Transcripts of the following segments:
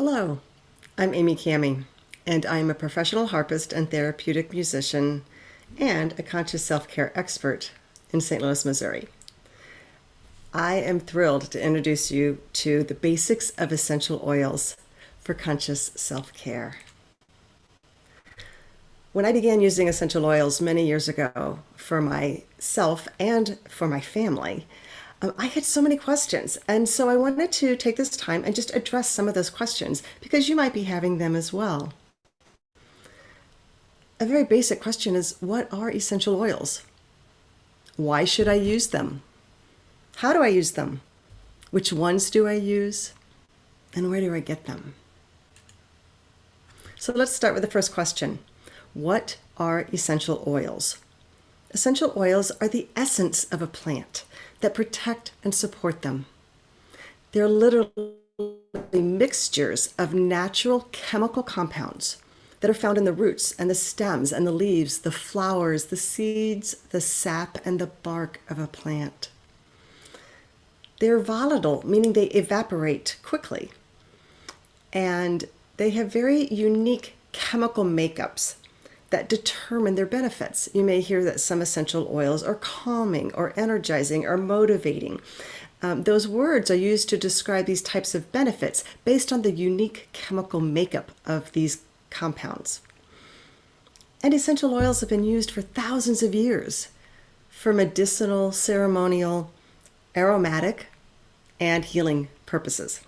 Hello, I'm Amy Camie, and I'm a professional harpist and therapeutic musician and a conscious self-care expert in St. Louis, Missouri. I am thrilled to introduce you to the basics of essential oils for conscious self-care. When I began using essential oils many years ago for myself and for my family, I had so many questions. And so I wanted to take this time and just address some of those questions because you might be having them as well. A very basic question is, what are essential oils? Why should I use them? How do I use them? Which ones do I use? And where do I get them? So let's start with the first question. What are essential oils? Essential oils are the essence of a plant that protect and support them. They're literally mixtures of natural chemical compounds that are found in the roots and the stems and the leaves, the flowers, the seeds, the sap, and the bark of a plant. They're volatile, meaning they evaporate quickly. And they have very unique chemical makeups that determine their benefits. You may hear that some essential oils are calming or energizing or motivating. Those words are used to describe these types of benefits based on the unique chemical makeup of these compounds. And essential oils have been used for thousands of years for medicinal, ceremonial, aromatic, and healing purposes.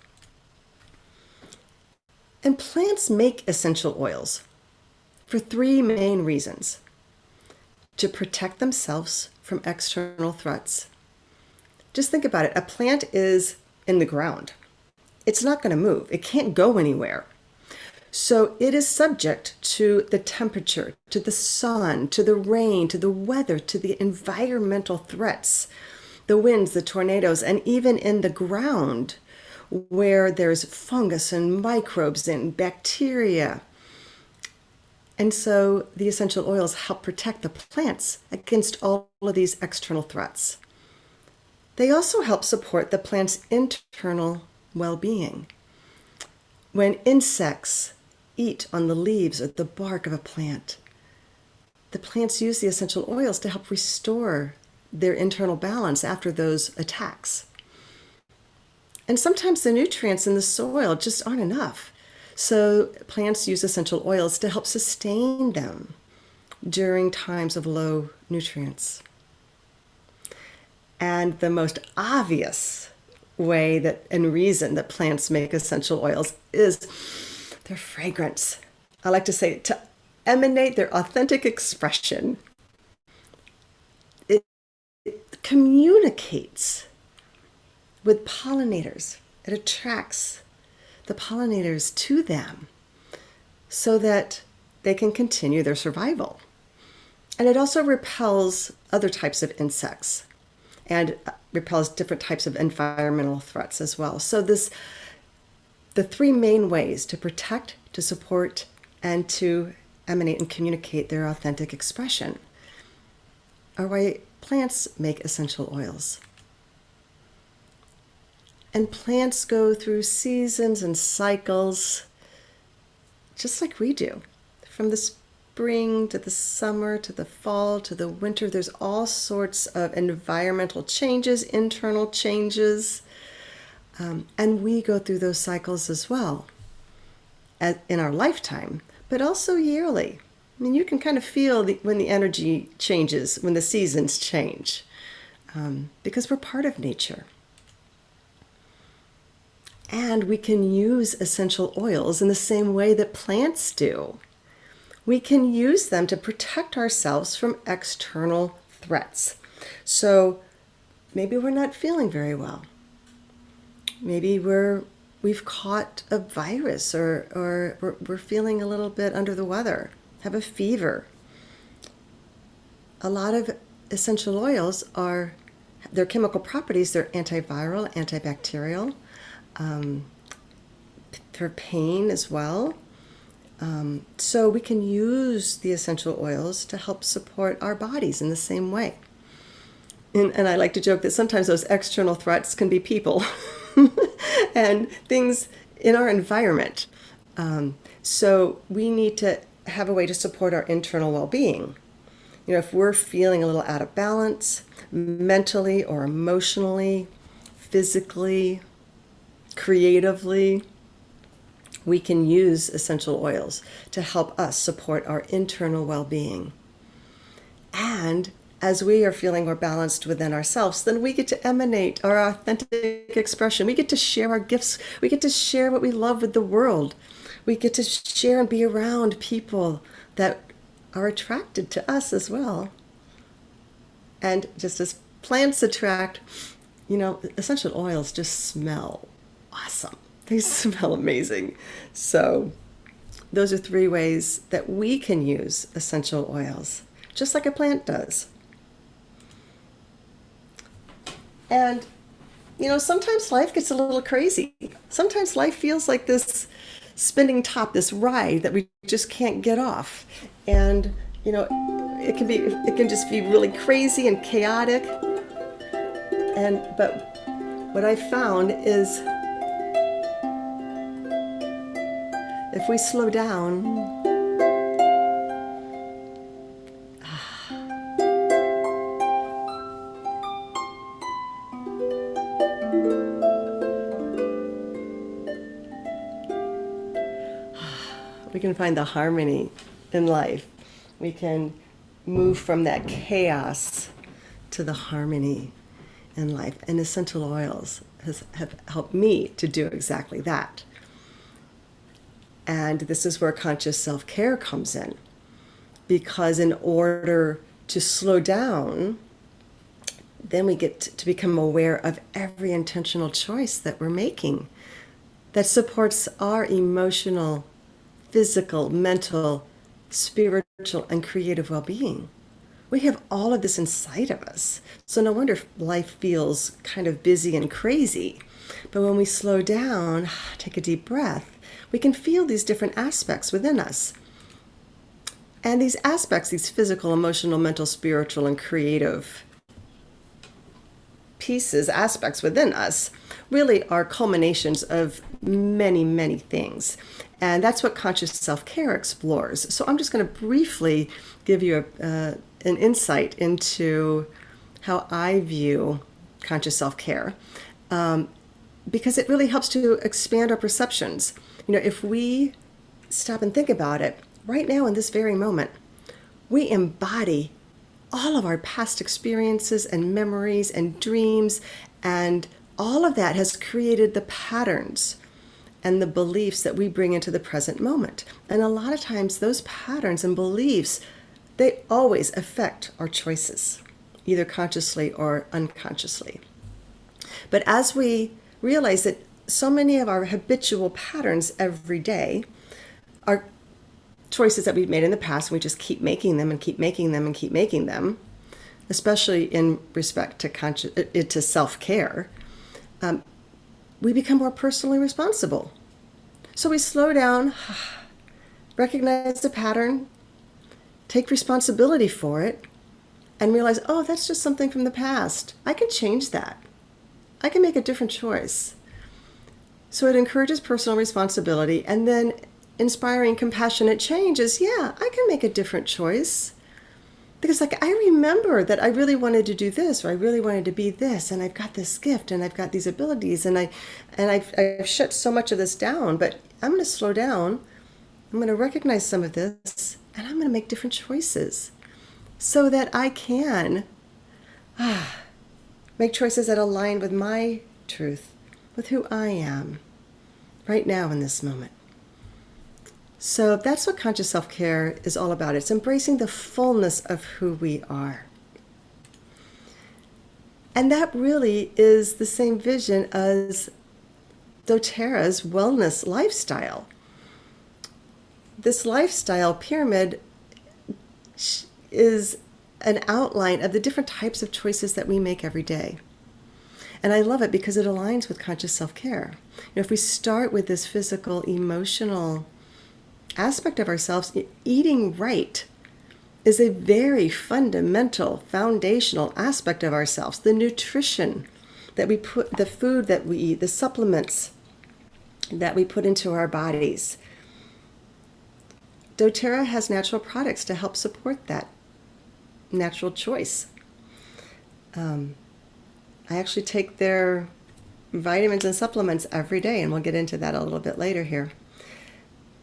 And plants make essential oils for three main reasons: to protect themselves from external threats. Just think about it. A plant is in the ground. It's not going to move. It can't go anywhere. So it is subject to the temperature, to the sun, to the rain, to the weather, to the environmental threats, the winds, the tornadoes, and even in the ground where there's fungus and microbes and bacteria. And so the essential oils help protect the plants against all of these external threats. They also help support the plant's internal well-being. When insects eat on the leaves or the bark of a plant, the plants use the essential oils to help restore their internal balance after those attacks. And sometimes the nutrients in the soil just aren't enough. So plants use essential oils to help sustain them during times of low nutrients. And the most obvious way that and reason that plants make essential oils is their fragrance. I like to say to emanate their authentic expression. It communicates with pollinators. It attracts the pollinators to them so that they can continue their survival. And it also repels other types of insects and repels different types of environmental threats as well. So the three main ways to protect, to support, and to emanate and communicate their authentic expression are why plants make essential oils. And plants go through seasons and cycles, just like we do. From the spring to the summer to the fall to the winter, there's all sorts of environmental changes, internal changes, and we go through those cycles as well in our lifetime, but also yearly. I mean, you can kind of feel when the energy changes, when the seasons change, because we're part of nature. And we can use essential oils in the same way that plants do. We can use them to protect ourselves from external threats. So maybe we're not feeling very well. Maybe we've caught a virus or we're feeling a little bit under the weather, have a fever. A lot of essential oils their chemical properties, they're antiviral, antibacterial, for pain as well. So we can use the essential oils to help support our bodies in the same way. And I like to joke that sometimes those external threats can be people and things in our environment. So we need to have a way to support our internal well-being. If we're feeling a little out of balance, mentally or emotionally, physically, creatively, we can use essential oils to help us support our internal well-being. And as we are feeling more balanced within ourselves, then we get to emanate our authentic expression. We get to share our gifts. We get to share what we love with the world. We get to share and be around people that are attracted to us as well. And just as plants attract, essential oils just smell awesome. They smell amazing. So those are 3 ways that we can use essential oils, just like a plant does. And, sometimes life gets a little crazy. Sometimes life feels like this spinning top, this ride that we just can't get off. And, it can just be really crazy and chaotic. But what I found is if we slow down, we can find the harmony in life. We can move from that chaos to the harmony in life. And essential oils have helped me to do exactly that. And this is where conscious self-care comes in. Because in order to slow down, then we get to become aware of every intentional choice that we're making that supports our emotional, physical, mental, spiritual, and creative well-being. We have all of this inside of us. So no wonder life feels kind of busy and crazy. But when we slow down, take a deep breath, we can feel these different aspects within us. And these aspects, these physical, emotional, mental, spiritual, and creative aspects within us, really are culminations of many, many things. And that's what conscious self-care explores. So I'm just going to briefly give you an insight into how I view conscious self-care, because it really helps to expand our perceptions. If we stop and think about it, right now in this very moment, we embody all of our past experiences and memories and dreams, and all of that has created the patterns and the beliefs that we bring into the present moment. And a lot of times those patterns and beliefs, they always affect our choices, either consciously or unconsciously. But as we realize that so many of our habitual patterns every day are choices that we've made in the past, and we just keep making them and keep making them and keep making them, especially in respect to self-care, we become more personally responsible. So we slow down, recognize the pattern, take responsibility for it, and realize, oh, that's just something from the past. I can change that. I can make a different choice. So it encourages personal responsibility, and then inspiring compassionate change is, yeah, I can make a different choice. Because I remember that I really wanted to do this, or I really wanted to be this, and I've got this gift, and I've got these abilities, and I've shut so much of this down, but I'm going to slow down. I'm going to recognize some of this, and I'm going to make different choices so that I can make choices that align with my truth, with who I am right now in this moment. So that's what conscious self-care is all about. It's embracing the fullness of who we are. And that really is the same vision as doTERRA's wellness lifestyle. This lifestyle pyramid is an outline of the different types of choices that we make every day. And I love it because it aligns with conscious self-care. If we start with this physical, emotional aspect of ourselves, eating right is a very fundamental, foundational aspect of ourselves. The nutrition that we put, the food that we eat, the supplements that we put into our bodies. doTERRA has natural products to help support that natural choice. I actually take their vitamins and supplements every day, and we'll get into that a little bit later here.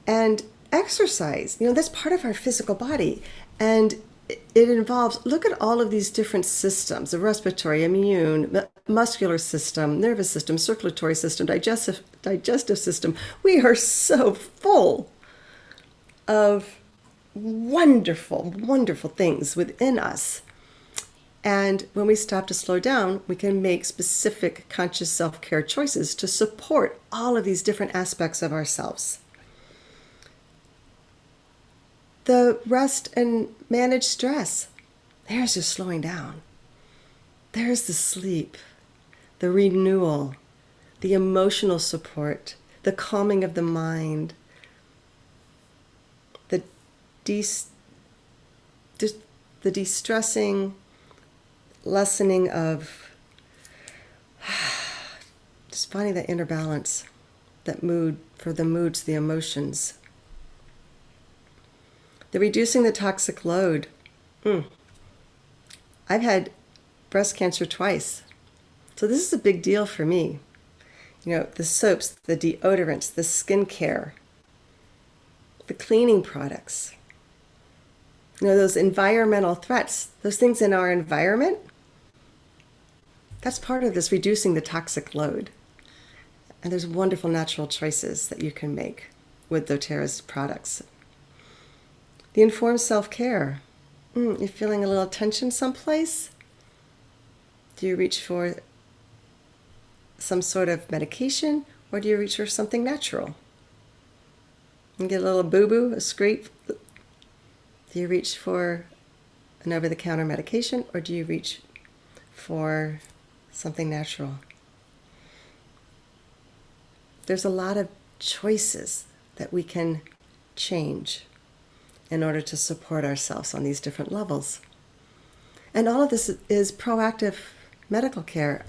And exercise, that's part of our physical body. And it involves, look at all of these different systems: the respiratory, immune, muscular system, nervous system, circulatory system, digestive system. We are so full of wonderful, wonderful things within us. And when we stop to slow down, we can make specific conscious self-care choices to support all of these different aspects of ourselves. The rest and manage stress. There's just slowing down. There's the sleep, the renewal, the emotional support, the calming of the mind, the de-stressing, lessening of just finding that inner balance, that mood, for the moods, the emotions. The reducing the toxic load. I've had breast cancer twice, so this is a big deal for me. The soaps, the deodorants, the skincare, the cleaning products. Those environmental threats, those things in our environment, that's part of this reducing the toxic load. And there's wonderful natural choices that you can make with doTERRA's products. The informed self-care. You're feeling a little tension someplace? Do you reach for some sort of medication, or do you reach for something natural? You get a little boo-boo, a scrape. Do you reach for an over-the-counter medication, or do you reach for something natural? There's a lot of choices that we can change in order to support ourselves on these different levels. And all of this is proactive medical care.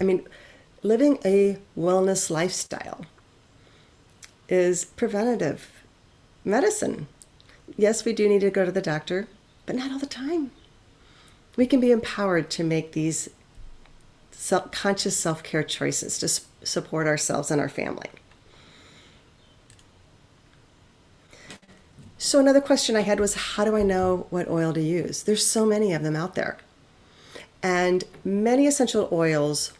Living a wellness lifestyle is preventative medicine. Yes, we do need to go to the doctor, but not all the time. We can be empowered to make these conscious self-care choices to support ourselves and our family. So another question I had was, how do I know what oil to use? There's so many of them out there. And many essential oils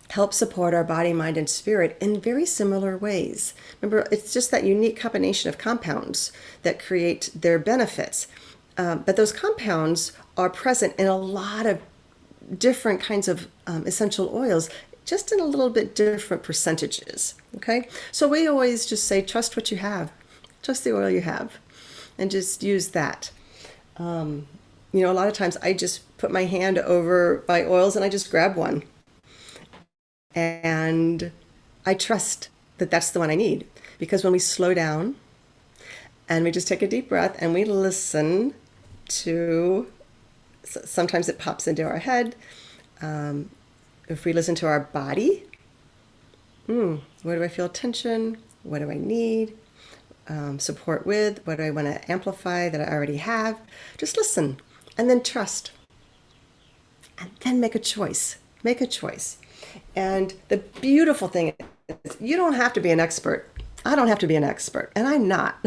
help support our body, mind, and spirit in very similar ways. Remember, it's just that unique combination of compounds that create their benefits. But those compounds are present in a lot of different kinds of essential oils, just in a little bit different percentages, okay? So we always just say, trust what you have. Trust the oil you have, and just use that. A lot of times I just put my hand over my oils and I just grab one. And I trust that that's the one I need. Because when we slow down and we just take a deep breath and we listen to, sometimes it pops into our head. If we listen to our body, where do I feel tension? What do I need? Support with? What do I want to amplify that I already have? Just listen and then trust. And then make a choice. Make a choice. And the beautiful thing is, you don't have to be an expert. I don't have to be an expert, and I'm not.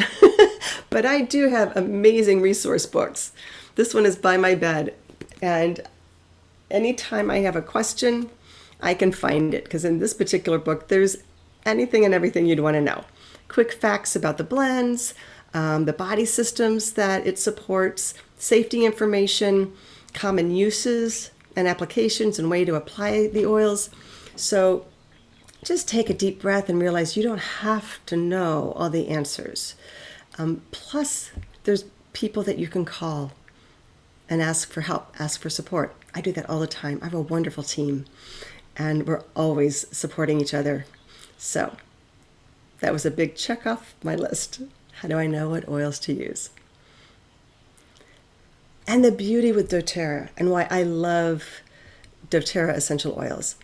But I do have amazing resource books. This one is by my bed. And anytime I have a question, I can find it. Because in this particular book, there's anything and everything you'd want to know. Quick facts about the blends, the body systems that it supports, safety information, common uses and applications, and way to apply the oils. So just take a deep breath and realize you don't have to know all the answers. Plus, there's people that you can call and ask for help, ask for support. I do that all the time. I have a wonderful team, and we're always supporting each other. So that was a big check off my list. How do I know what oils to use? And the beauty with doTERRA, and why I love doTERRA essential oils,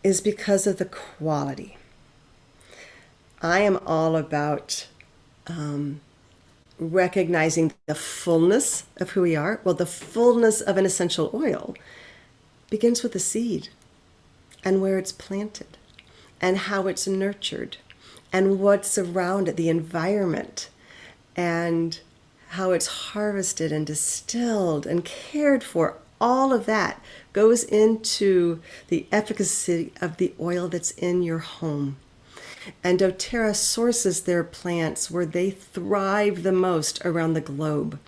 is because of the quality. I am all about recognizing the fullness of who we are. Well, the fullness of an essential oil begins with the seed and where it's planted and how it's nurtured and what's around it, the environment, and how it's harvested and distilled and cared for. All of that goes into the efficacy of the oil that's in your home. And doTERRA sources their plants where they thrive the most around the globe,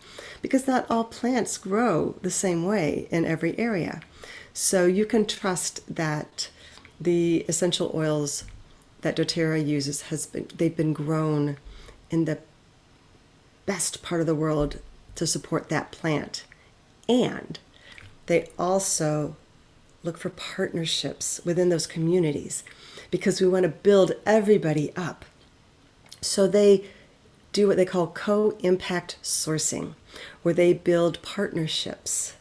because not all plants grow the same way in every area. So you can trust that the essential oils that doTERRA uses they've been grown in the best part of the world to support that plant. And they also look for partnerships within those communities, because we want to build everybody up. So they do what they call co-impact sourcing, where they build partnerships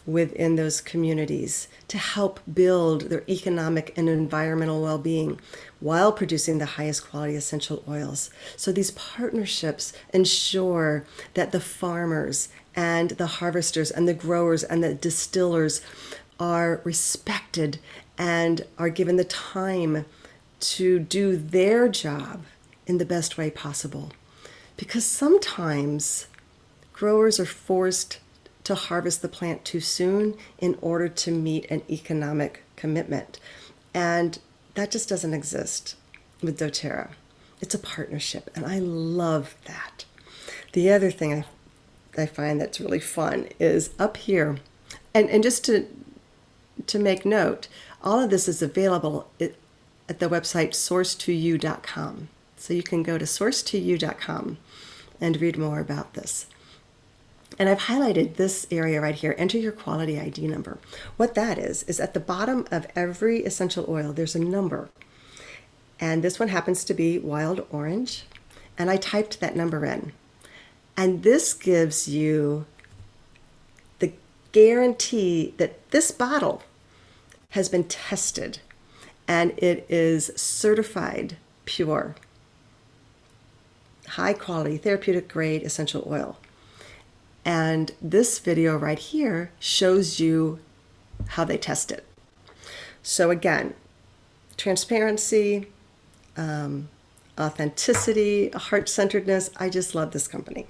within those communities to help build their economic and environmental well-being while producing the highest quality essential oils. So these partnerships ensure that the farmers and the harvesters and the growers and the distillers are respected and are given the time to do their job in the best way possible. Because sometimes growers are forced to harvest the plant too soon in order to meet an economic commitment. And that just doesn't exist with doTERRA. It's a partnership, and I love that. The other thing I find that's really fun is up here, and just to make note, all of this is available at the website source2u.com. So you can go to source2u.com and read more about this. And I've highlighted this area right here, enter your quality ID number. What that is at the bottom of every essential oil, there's a number. And this one happens to be wild orange. And I typed that number in. And this gives you the guarantee that this bottle has been tested and it is certified pure, high quality, therapeutic grade essential oil. And this video right here shows you how they test it. So again, transparency, authenticity, heart-centeredness. I just love this company.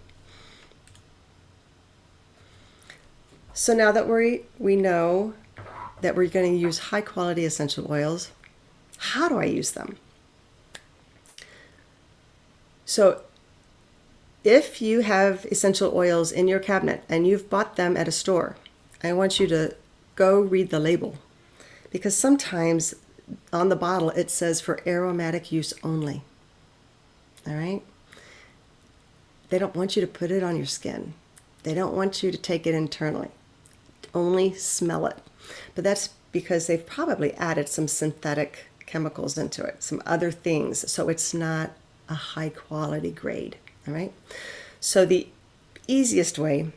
So now that we know that we're going to use high quality essential oils, how do I use them? So if you have essential oils in your cabinet and you've bought them at a store, I want you to go read the label, because sometimes on the bottle it says for aromatic use only. All right? They don't want you to put it on your skin. They don't want you to take it internally. Only smell it. But that's because they've probably added some synthetic chemicals into it, some other things, so it's not a high quality grade. All right. So the easiest way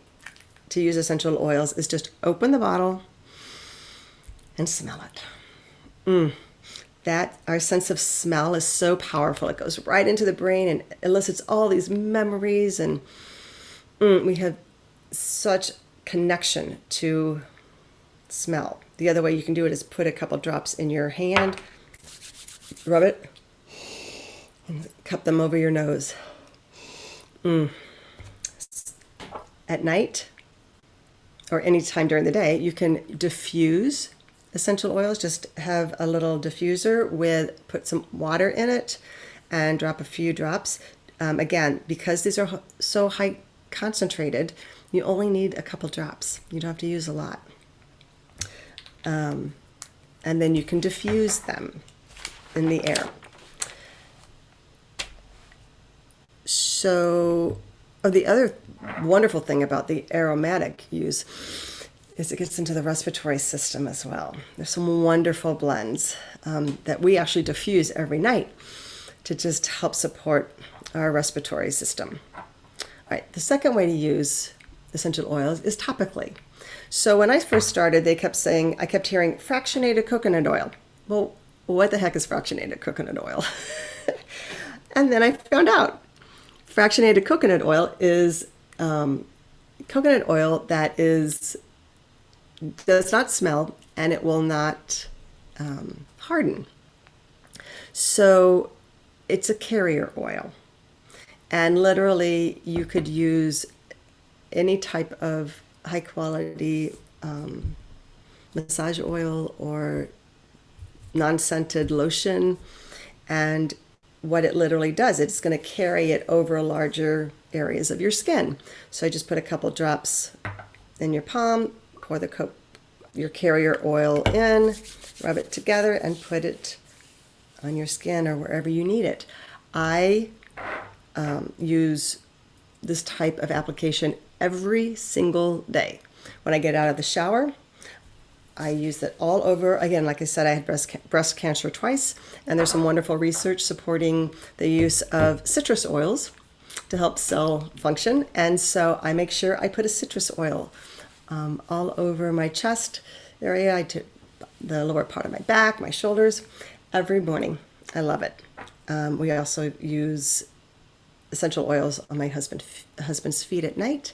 to use essential oils is just open the bottle and smell it. That our sense of smell is so powerful. It goes right into the brain and elicits all these memories, and we have such connection to smell. The other way you can do it is put a couple drops in your hand, rub it, and cup them over your nose. At night or any time during the day, you can diffuse essential oils. Just have a little diffuser put some water in it and drop a few drops. Again, because these are so high concentrated, you only need a couple drops. You don't have to use a lot. And then you can diffuse them in the air. So, the other wonderful thing about the aromatic use is it gets into the respiratory system as well. There's some wonderful blends that we actually diffuse every night to just help support our respiratory system. All right, the second way to use essential oils is topically. So when I first started, I kept hearing fractionated coconut oil. Well, what the heck is fractionated coconut oil? And then I found out fractionated coconut oil is coconut oil that does not smell, and it will not harden. So it's a carrier oil. And literally, you could use any type of high quality massage oil or non-scented lotion. And what it literally does, it's going to carry it over larger areas of your skin. So I just put a couple drops in your palm, pour your carrier oil in, rub it together, and put it on your skin or wherever you need it. I use this type of application every single day. When I get out of the shower, I use it all over. Again, like I said, I had breast cancer twice, and there's some wonderful research supporting the use of citrus oils to help cell function. And so I make sure I put a citrus oil all over my chest area, the lower part of my back, my shoulders, every morning. I love it. We also use essential oils on my husband's feet at night.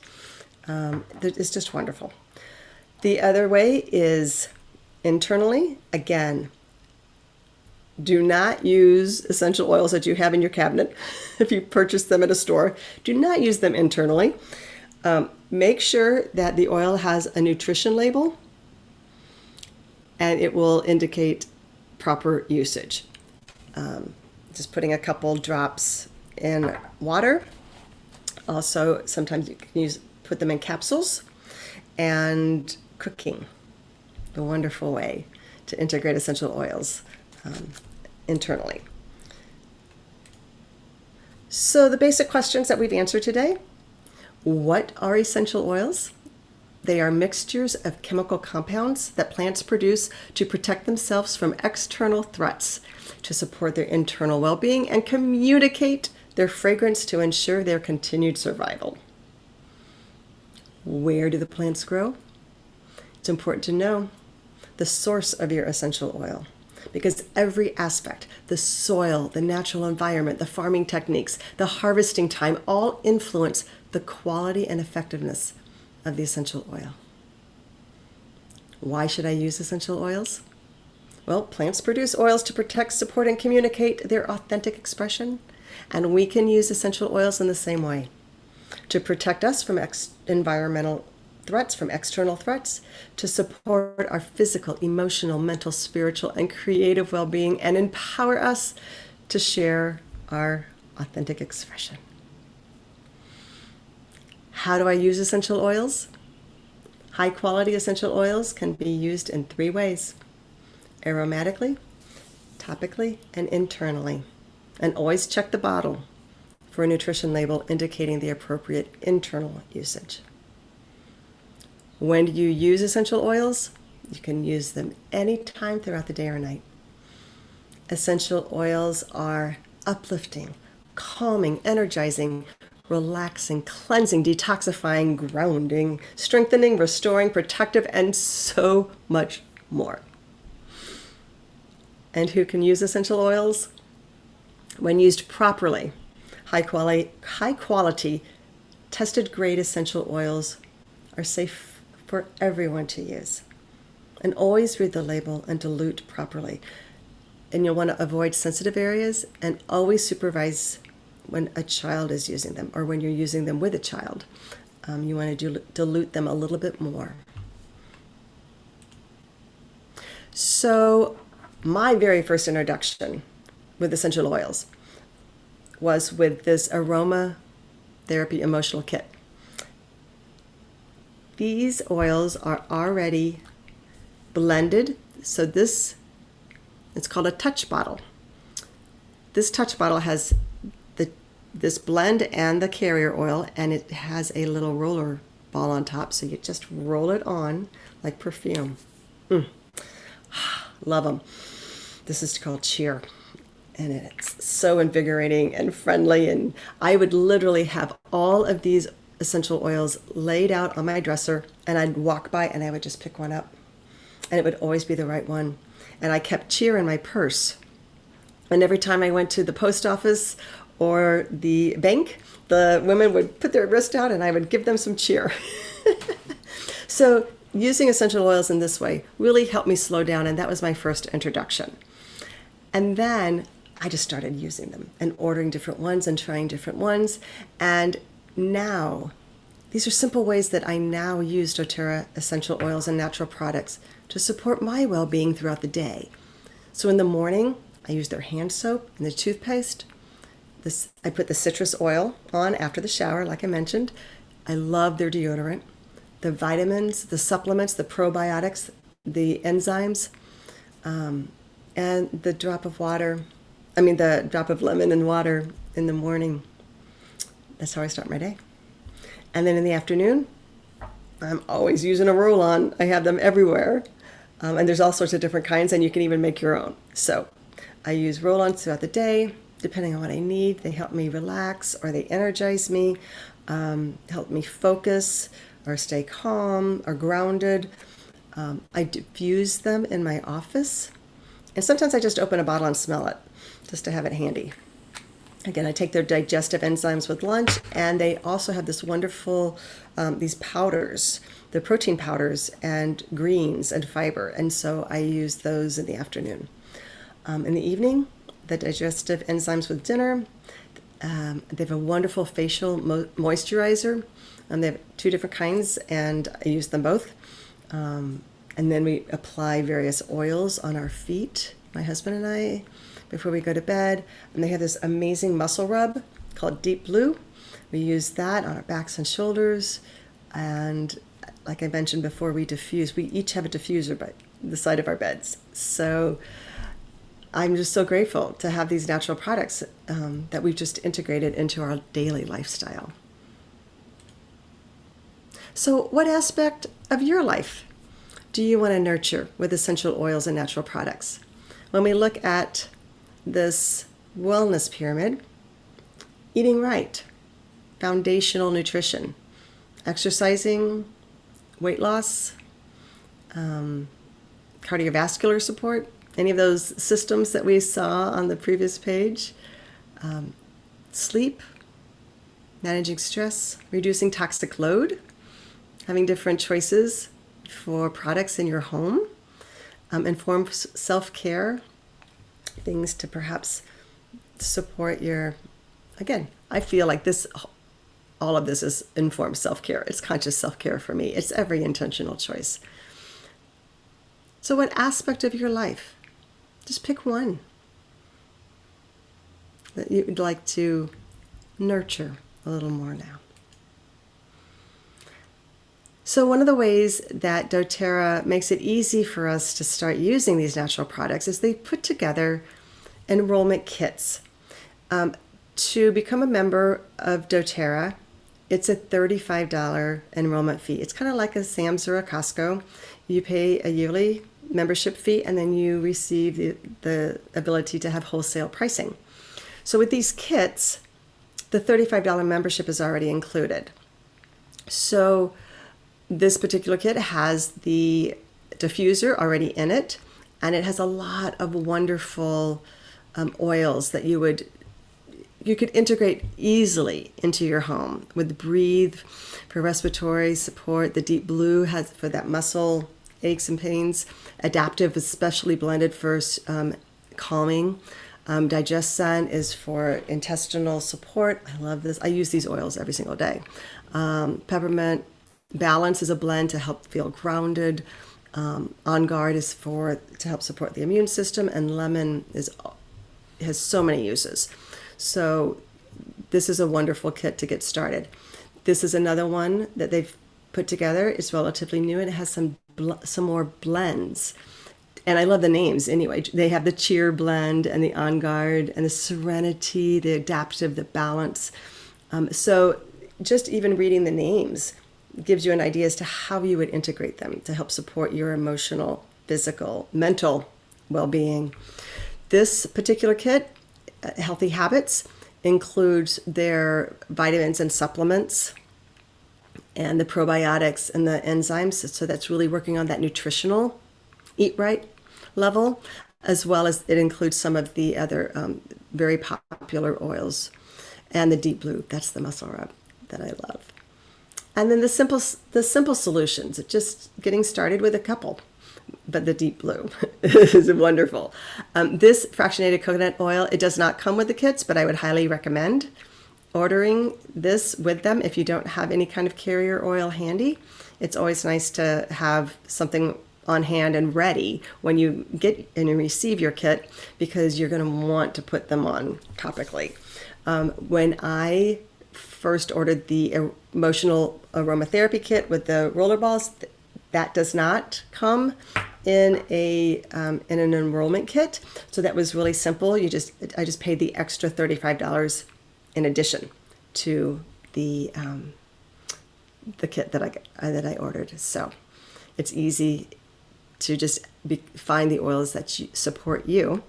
It's just wonderful. The other way is internally. Again, do not use essential oils that you have in your cabinet. If you purchase them at a store, do not use them internally. Make sure that the oil has a nutrition label, and it will indicate proper usage. Just putting a couple drops in water. Also, sometimes you can put them in capsules. And cooking, a wonderful way to integrate essential oils internally. So the basic questions that we've answered today: what are essential oils? They are mixtures of chemical compounds that plants produce to protect themselves from external threats, to support their internal well-being, and communicate their fragrance to ensure their continued survival. Where do the plants grow? It's important to know the source of your essential oil, because every aspect, the soil, the natural environment, the farming techniques, the harvesting time, all influence the quality and effectiveness of the essential oil. Why should I use essential oils? Well, plants produce oils to protect, support, and communicate their authentic expression, and we can use essential oils in the same way to protect us from environmental threats, from external threats, to support our physical, emotional, mental, spiritual, and creative well-being, and empower us to share our authentic expression. How do I use essential oils? High-quality essential oils can be used in 3 ways: aromatically, topically, and internally. And always check the bottle for a nutrition label indicating the appropriate internal usage. When do you use essential oils? You can use them anytime throughout the day or night. Essential oils are uplifting, calming, energizing, relaxing, cleansing, detoxifying, grounding, strengthening, restoring, protective, and so much more. And who can use essential oils? When used properly, high quality, tested grade essential oils are safe for everyone to use. And always read the label and dilute properly. And you'll want to avoid sensitive areas, and always supervise when a child is using them, or when you're using them with a child. You want to dilute them a little bit more. So my very first introduction with essential oils was with this aroma therapy emotional kit. These oils are already blended. So it's called a touch bottle. This touch bottle has this blend and the carrier oil, and it has a little roller ball on top. So you just roll it on like perfume. Love them. This is called Cheer. And it's so invigorating and friendly. And I would literally have all of these essential oils laid out on my dresser, and I'd walk by and I would just pick one up. And it would always be the right one. And I kept Cheer in my purse. And every time I went to the post office or the bank, the women would put their wrist out and I would give them some cheer. So using essential oils in this way really helped me slow down, and that was my first introduction. And then I just started using them and ordering different ones and trying different ones. And now, these are simple ways that I now use doTERRA essential oils and natural products to support my well-being throughout the day. So in the morning, I use their hand soap and the toothpaste. I put the citrus oil on after the shower, like I mentioned. I love their deodorant. The vitamins, the supplements, the probiotics, the enzymes, and the drop of lemon and water in the morning. That's how I start my day. And then in the afternoon, I'm always using a roll-on. I have them everywhere. And there's all sorts of different kinds, and you can even make your own. So I use roll-ons throughout the day, depending on what I need. They help me relax, or they energize me, help me focus, or stay calm, or grounded. I diffuse them in my office. And sometimes I just open a bottle and smell it, just to have it handy. Again, I take their digestive enzymes with lunch, and they also have this wonderful, these powders, the protein powders and greens and fiber. And so I use those in the afternoon. In the evening, the digestive enzymes with dinner. They have a wonderful facial moisturizer. They have 2 different kinds, and I use them both. And then we apply various oils on our feet, my husband and I, before we go to bed. And they have this amazing muscle rub called Deep Blue. We use that on our backs and shoulders. And like I mentioned before, we diffuse. We each have a diffuser by the side of our beds. So I'm just so grateful to have these natural products that we've just integrated into our daily lifestyle. So what aspect of your life do you want to nurture with essential oils and natural products? When we look at this wellness pyramid, eating right, foundational nutrition, exercising, weight loss, cardiovascular support, any of those systems that we saw on the previous page, sleep, managing stress, reducing toxic load, having different choices for products in your home, informed self-care, things to perhaps support again, I feel like all of this is informed self-care. It's conscious self-care for me. It's every intentional choice. So what aspect of your life? Just pick one that you'd like to nurture a little more now. So one of the ways that doTERRA makes it easy for us to start using these natural products is they put together enrollment kits. To become a member of doTERRA, it's a $35 enrollment fee. It's kind of like a Sam's or a Costco. You pay a yearly membership fee, and then you receive the ability to have wholesale pricing. So with these kits, the $35 membership is already included. So this particular kit has the diffuser already in it, and it has a lot of wonderful oils that you could integrate easily into your home. With Breathe for respiratory support, the Deep Blue has for that muscle aches and pains, Adaptive is specially blended for calming, Digest Sun is for intestinal support. I love this. I use these oils every single day. Peppermint Balance is a blend to help feel grounded. On Guard is to help support the immune system, and Lemon has so many uses. So this is a wonderful kit to get started. This is another one that they've put together. It's relatively new, and it has some more blends. And I love the names anyway. They have the Cheer blend and the On Guard and the Serenity, the Adaptive, the Balance. So just even reading the names gives you an idea as to how you would integrate them to help support your emotional, physical, mental well-being. This particular kit, Healthy Habits, includes their vitamins and supplements and the probiotics and the enzymes. So that's really working on that nutritional eat right level, as well as it includes some of the other very popular oils And the deep blue, that's the muscle rub that I love. And then the simple solutions, just getting started with a couple. But the deep blue is wonderful. This fractionated coconut oil, it does not come with the kits, but I would highly recommend ordering this with them if you don't have any kind of carrier oil handy. It's always nice to have something on hand and ready when you get and you receive your kit, because you're going to want to put them on topically. When I first ordered the emotional aromatherapy kit with the roller balls, that does not come in an enrollment kit, so that was really simple. I just paid the extra $35 in addition to the kit that I ordered. So it's easy to just find the oils that support you,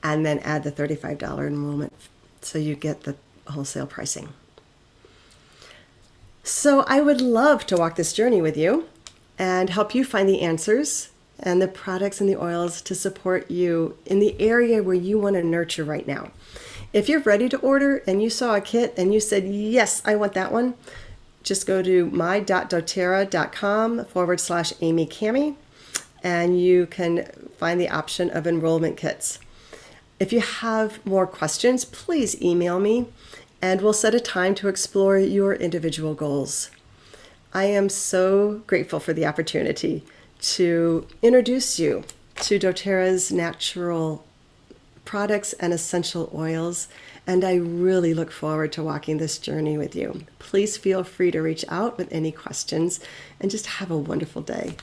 and then add the $35 enrollment, so you get the wholesale pricing. So I would love to walk this journey with you and help you find the answers and the products and the oils to support you in the area where you want to nurture right now. If you're ready to order and you saw a kit and you said, yes, I want that one, just go to my.doterra.com/Amy Camie, and you can find the option of enrollment kits. If you have more questions, please email me and we'll set a time to explore your individual goals. I am so grateful for the opportunity to introduce you to doTERRA's natural products and essential oils, and I really look forward to walking this journey with you. Please feel free to reach out with any questions, and just have a wonderful day.